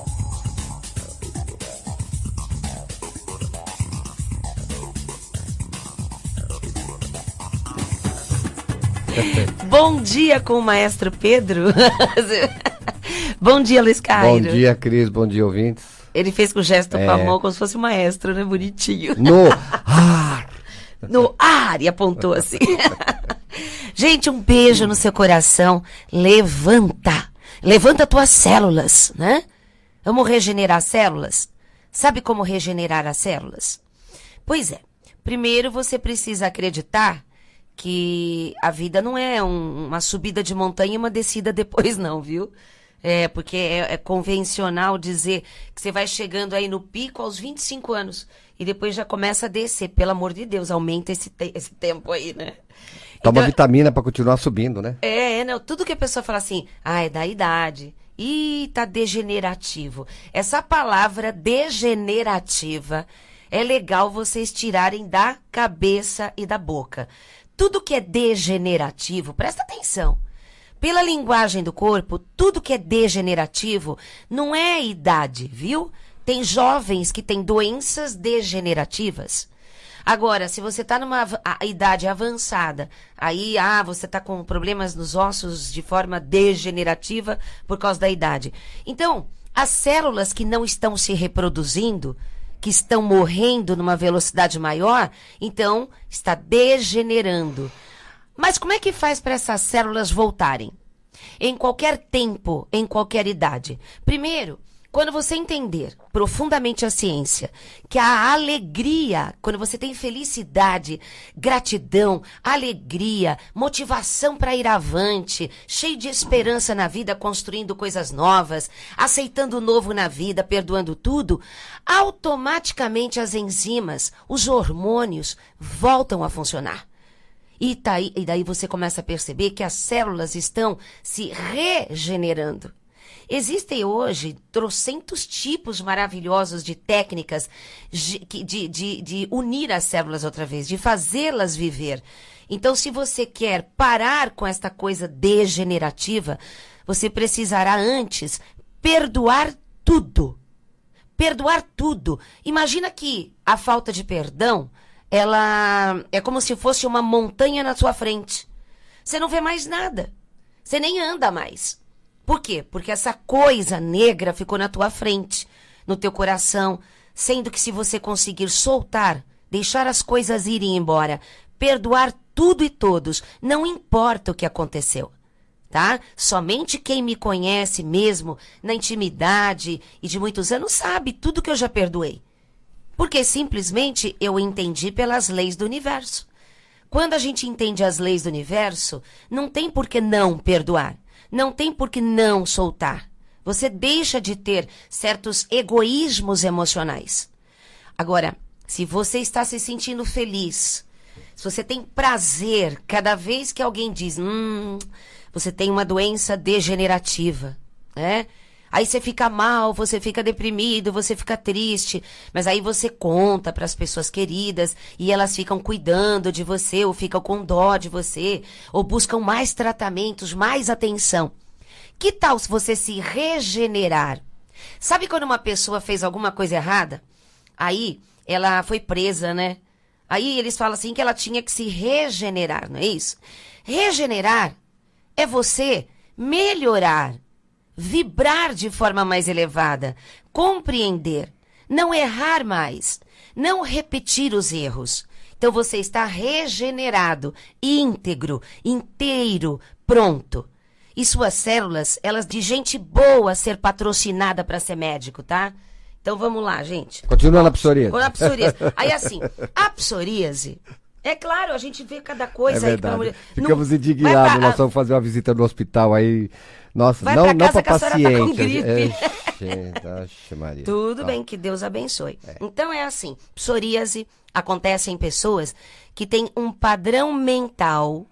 Bom dia com o maestro Pedro. Bom dia, Luiz Cairo. Bom dia, Cris. Bom dia, ouvintes. Ele fez com o gesto com a mão como se fosse o maestro, né? Bonitinho. No ar! No ar! E apontou assim. Gente, um beijo no seu coração. Levanta. Levanta tuas células, né? Vamos regenerar células? Sabe como regenerar as células? Pois é. Primeiro você precisa acreditar que a vida não é uma subida de montanha e uma descida depois não, viu? Porque é convencional dizer que você vai chegando aí no pico aos 25 anos e depois já começa a descer. Pelo amor de Deus, aumenta esse tempo aí, né? Toma então, vitamina para continuar subindo, né? Não, tudo que a pessoa fala assim, é da idade, tá degenerativo. Essa palavra degenerativa é legal vocês tirarem da cabeça e da boca. Tudo que é degenerativo, presta atenção. Pela linguagem do corpo, tudo que é degenerativo não é a idade, viu? Tem jovens que têm doenças degenerativas. Agora, se você está numa idade avançada, aí você está com problemas nos ossos de forma degenerativa por causa da idade. Então, as células que não estão se reproduzindo, que estão morrendo numa velocidade maior, então está degenerando. Mas como é que faz para essas células voltarem? Em qualquer tempo, em qualquer idade. Primeiro, quando você entender profundamente a ciência, que a alegria, quando você tem felicidade, gratidão, alegria, motivação para ir avante, cheio de esperança na vida, construindo coisas novas, aceitando o novo na vida, perdoando tudo, automaticamente as enzimas, os hormônios voltam a funcionar. E daí você começa a perceber que as células estão se regenerando. Existem hoje trocentos tipos maravilhosos de técnicas de unir as células outra vez, de fazê-las viver. Então, se você quer parar com esta coisa degenerativa, você precisará antes perdoar tudo. Perdoar tudo. Imagina que a falta de perdão, ela é como se fosse uma montanha na sua frente. Você não vê mais nada. Você nem anda mais. Por quê? Porque essa coisa negra ficou na tua frente, no teu coração, sendo que se você conseguir soltar, deixar as coisas irem embora, perdoar tudo e todos, não importa o que aconteceu, tá? Somente quem me conhece mesmo, na intimidade e de muitos anos, sabe tudo que eu já perdoei. Porque simplesmente eu entendi pelas leis do universo. Quando a gente entende as leis do universo, não tem por que não perdoar. Não tem por que não soltar. Você deixa de ter certos egoísmos emocionais. Agora, se você está se sentindo feliz, se você tem prazer cada vez que alguém diz, você tem uma doença degenerativa, né? Aí você fica mal, você fica deprimido, você fica triste, mas aí você conta para as pessoas queridas e elas ficam cuidando de você, ou ficam com dó de você, ou buscam mais tratamentos, mais atenção. Que tal se você se regenerar? Sabe quando uma pessoa fez alguma coisa errada? Aí ela foi presa, né? Aí eles falam assim que ela tinha que se regenerar, não é isso? Regenerar é você melhorar, vibrar de forma mais elevada, compreender, não errar mais, não repetir os erros. Então você está regenerado, íntegro, inteiro, pronto. E suas células, elas de gente boa ser patrocinada para ser médico, tá? Então vamos lá, gente. Continua na psoríase. Na psoríase. Aí assim, a psoríase, é claro, a gente vê cada coisa aí. É verdade. Ficamos indignados, nós vamos fazer uma visita no hospital aí. Nossa, vai não pra para paciente. Tá com gripe. Oxe, Maria. Tudo bem, que Deus abençoe. Então é assim, psoríase acontece em pessoas que têm um padrão mental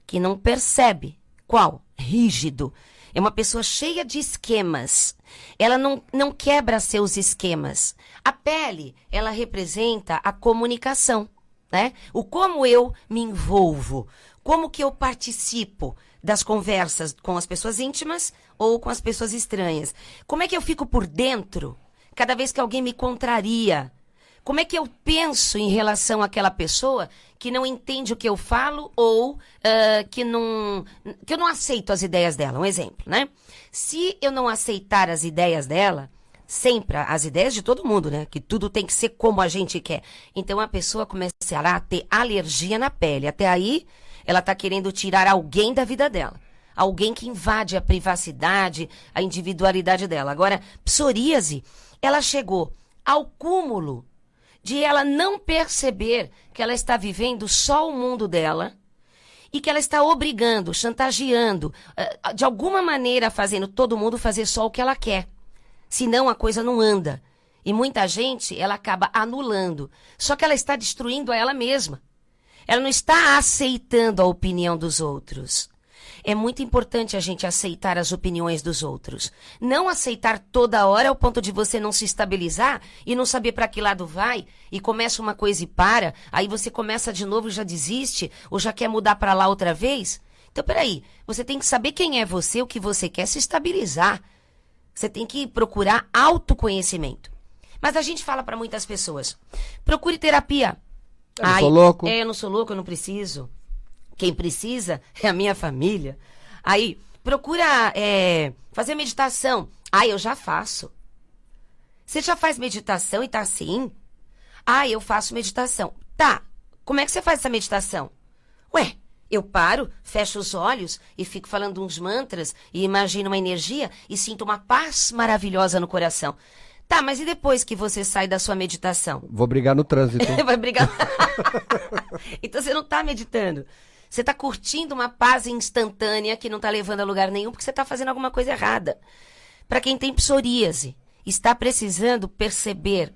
que não percebe. Qual? Rígido. É uma pessoa cheia de esquemas. Ela não quebra seus esquemas. A pele, ela representa a comunicação, né? O como eu me envolvo, como que eu participo das conversas com as pessoas íntimas ou com as pessoas estranhas. Como é que eu fico por dentro cada vez que alguém me contraria? Como é que eu penso em relação àquela pessoa que não entende o que eu falo ou que eu não aceito as ideias dela? Um exemplo, né? Se eu não aceitar as ideias dela, sempre as ideias de todo mundo, né? Que tudo tem que ser como a gente quer. Então a pessoa começará a ter alergia na pele. Até aí, ela está querendo tirar alguém da vida dela. Alguém que invade a privacidade, a individualidade dela. Agora, psoríase, ela chegou ao cúmulo de ela não perceber que ela está vivendo só o mundo dela e que ela está obrigando, chantageando, de alguma maneira fazendo todo mundo fazer só o que ela quer. Senão a coisa não anda. E muita gente, ela acaba anulando. Só que ela está destruindo a ela mesma. Ela não está aceitando a opinião dos outros. É muito importante a gente aceitar as opiniões dos outros. Não aceitar toda hora ao ponto de você não se estabilizar e não saber para que lado vai e começa uma coisa e para, aí você começa de novo e já desiste ou já quer mudar para lá outra vez. Então, peraí, você tem que saber quem é você, o que você quer, se estabilizar. Você tem que procurar autoconhecimento. Mas a gente fala para muitas pessoas, procure terapia. Eu não sou louco. Eu não sou louco, eu não preciso. Quem precisa é a minha família. Aí, procura fazer meditação. Eu já faço. Você já faz meditação e tá assim? Eu faço meditação. Tá, como é que você faz essa meditação? Ué, eu paro, fecho os olhos e fico falando uns mantras e imagino uma energia e sinto uma paz maravilhosa no coração. Tá, mas e depois que você sai da sua meditação? Vou brigar no trânsito. Vai brigar. Então você não tá meditando. Você tá curtindo uma paz instantânea que não tá levando a lugar nenhum porque você tá fazendo alguma coisa errada. Para quem tem psoríase, está precisando perceber,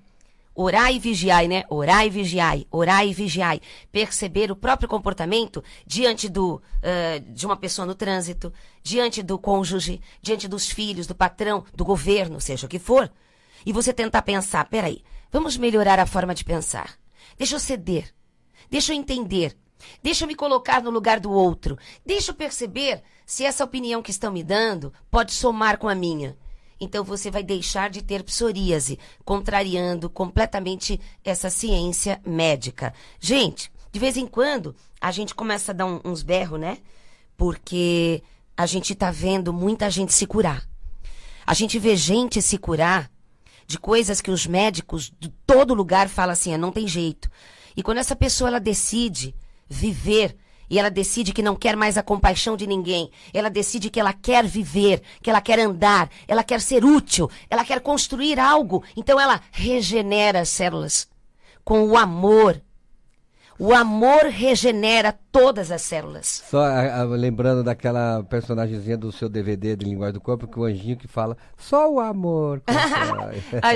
orai e vigiai, né? Orai e vigiai, orai e vigiai. Perceber o próprio comportamento diante de uma pessoa no trânsito, diante do cônjuge, diante dos filhos, do patrão, do governo, seja o que for. E você tentar pensar, peraí, vamos melhorar a forma de pensar. Deixa eu ceder, deixa eu entender, deixa eu me colocar no lugar do outro, deixa eu perceber se essa opinião que estão me dando pode somar com a minha. Então você vai deixar de ter psoríase, contrariando completamente essa ciência médica. Gente, de vez em quando a gente começa a dar uns berros, né? Porque a gente tá vendo muita gente se curar. A gente vê gente se curar de coisas que os médicos de todo lugar falam assim, não tem jeito. E quando essa pessoa ela decide viver e ela decide que não quer mais a compaixão de ninguém, ela decide que ela quer viver, que ela quer andar, ela quer ser útil, ela quer construir algo, então ela regenera as células com o amor. O amor regenera todas as células. Só lembrando daquela personagemzinha do seu DVD de Linguagem do Corpo, que o anjinho que fala, só o amor.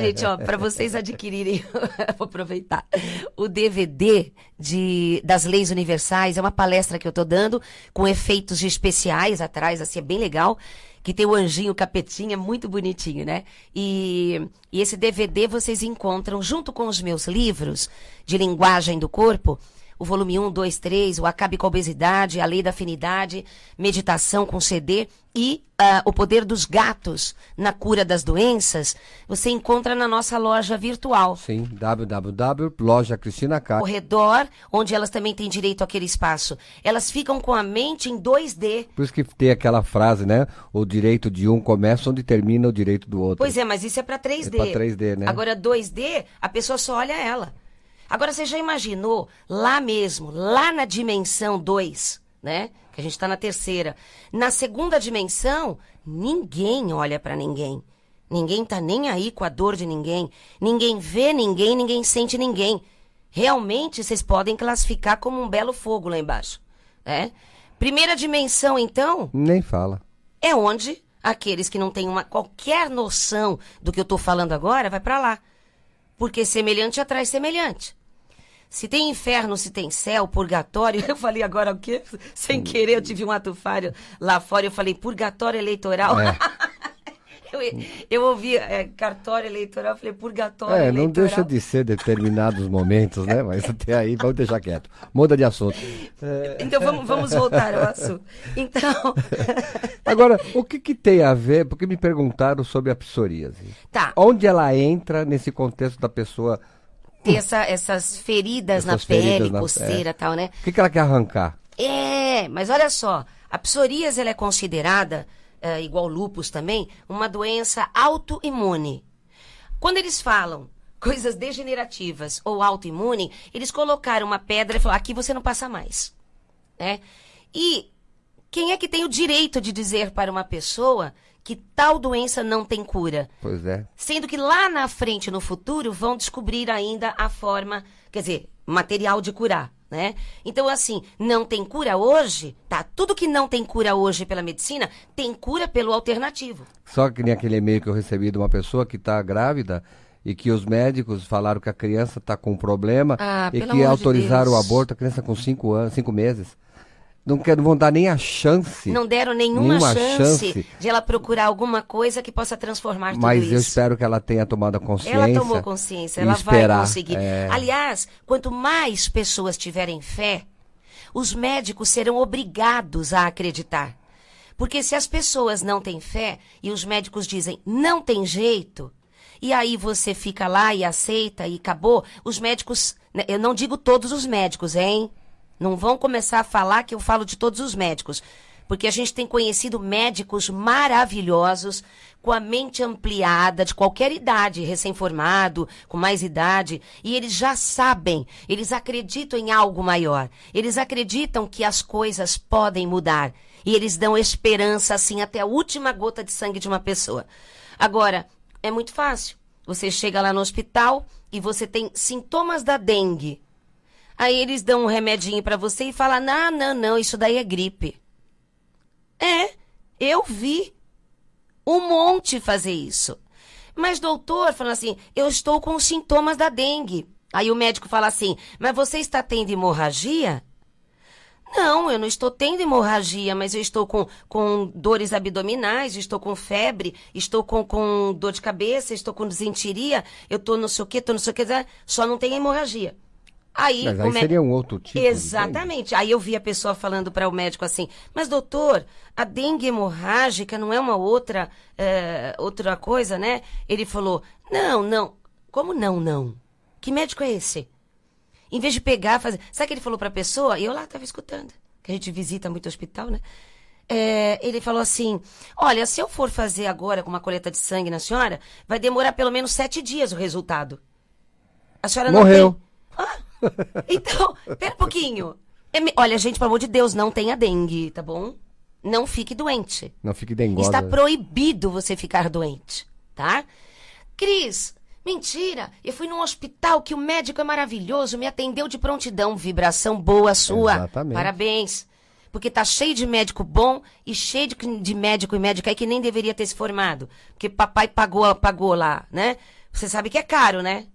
Gente, para vocês adquirirem, vou aproveitar, o DVD das Leis Universais, é uma palestra que eu tô dando, com efeitos especiais atrás, assim, é bem legal, que tem o anjinho capetinha, muito bonitinho, né? E esse DVD vocês encontram junto com os meus livros de Linguagem do Corpo, o volume 1, 2, 3, o Acabe com a Obesidade, a Lei da Afinidade, Meditação com CD e o Poder dos Gatos na Cura das Doenças, você encontra na nossa loja virtual. Sim, www.lojacristina.com. Ao redor, onde elas também têm direito àquele espaço. Elas ficam com a mente em 2D. Por isso que tem aquela frase, né? O direito de um começa onde termina o direito do outro. Pois é, mas isso é para 3D. É para 3D, né? Agora, 2D, a pessoa só olha ela. Agora, você já imaginou, lá mesmo, lá na dimensão 2, né? Que a gente está na terceira. Na segunda dimensão, ninguém olha para ninguém. Ninguém tá nem aí com a dor de ninguém. Ninguém vê ninguém, ninguém sente ninguém. Realmente, vocês podem classificar como um belo fogo lá embaixo. Né? Primeira dimensão, então... Nem fala. É onde aqueles que não têm qualquer noção do que eu estou falando agora, vai para lá. Porque semelhante atrai semelhante. Se tem inferno, se tem céu, purgatório... Eu falei agora o quê? Sem querer, eu tive um atufário lá fora, eu falei purgatório eleitoral. É. Eu ouvi cartório eleitoral, eu falei purgatório eleitoral. Não deixa de ser determinados momentos, né? Mas até aí, vamos deixar quieto. Muda de assunto. Então, vamos voltar ao assunto. Então... Agora, o que tem a ver, porque me perguntaram sobre a psoríase. Tá. Onde ela entra nesse contexto da pessoa... Ter essas feridas na pele, coceira e tal, né? O que ela quer arrancar? Mas olha só, a psoríase ela é considerada, igual lúpus também, uma doença autoimune. Quando eles falam coisas degenerativas ou autoimune, eles colocaram uma pedra e falaram, aqui você não passa mais. Né? E quem é que tem o direito de dizer para uma pessoa que tal doença não tem cura? Pois é. Sendo que lá na frente, no futuro, vão descobrir ainda a forma, quer dizer, material de curar, né? Então, assim, não tem cura hoje, tá? Tudo que não tem cura hoje pela medicina, tem cura pelo alternativo. Só que nem aquele e-mail que eu recebi de uma pessoa que está grávida e que os médicos falaram que a criança está com um problema e que autorizaram o aborto, a criança com 5 meses. Não vão dar nem a chance. Não deram nenhuma chance de ela procurar alguma coisa que possa transformar tudo isso. Mas eu espero que ela tenha tomado consciência. Ela tomou consciência, ela vai conseguir. Aliás, quanto mais pessoas tiverem fé, os médicos serão obrigados a acreditar. Porque se as pessoas não têm fé e os médicos dizem não tem jeito, e aí você fica lá e aceita e acabou. Os médicos, eu não digo todos os médicos, hein? Não vão começar a falar que eu falo de todos os médicos. Porque a gente tem conhecido médicos maravilhosos, com a mente ampliada, de qualquer idade, recém-formado, com mais idade, e eles já sabem, eles acreditam em algo maior. Eles acreditam que as coisas podem mudar. E eles dão esperança, assim, até a última gota de sangue de uma pessoa. Agora, é muito fácil. Você chega lá no hospital e você tem sintomas da dengue. Aí eles dão um remedinho para você e falam, não, isso daí é gripe. Eu vi um monte fazer isso. Mas doutor, fala assim, eu estou com os sintomas da dengue. Aí o médico fala assim, mas você está tendo hemorragia? Não, eu não estou tendo hemorragia, mas eu estou com dores abdominais, estou com febre, estou com dor de cabeça, estou com desinteria, eu estou não sei o que, só não tem hemorragia. Mas aí seria um outro tipo. Exatamente. Aí eu vi a pessoa falando para o médico assim, mas doutor, a dengue hemorrágica não é uma outra coisa, né? Ele falou, não. Como não? Que médico é esse? Em vez de pegar, fazer... Sabe o que ele falou para a pessoa? E eu lá estava escutando, que a gente visita muito hospital, né? Ele falou assim, olha, se eu for fazer agora com uma coleta de sangue na senhora, vai demorar pelo menos 7 dias o resultado. A senhora não morreu. Então, pera um pouquinho. Olha, gente, pelo amor de Deus, não tenha dengue, tá bom? Não fique doente. Não fique dengosa. Está proibido você ficar doente, tá? Cris, mentira. Eu fui num hospital que o médico é maravilhoso, me atendeu de prontidão. Vibração boa sua. Exatamente. Parabéns. Porque tá cheio de médico bom e cheio de médico e médica aí que nem deveria ter se formado. Porque papai pagou lá, né? Você sabe que é caro, né?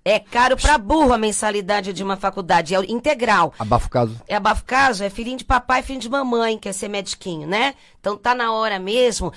É caro pra burro a mensalidade de uma faculdade, é integral. Abafo caso. Abafo caso, é filhinho de papai, filhinho de mamãe, quer ser mediquinho, né? Então tá na hora mesmo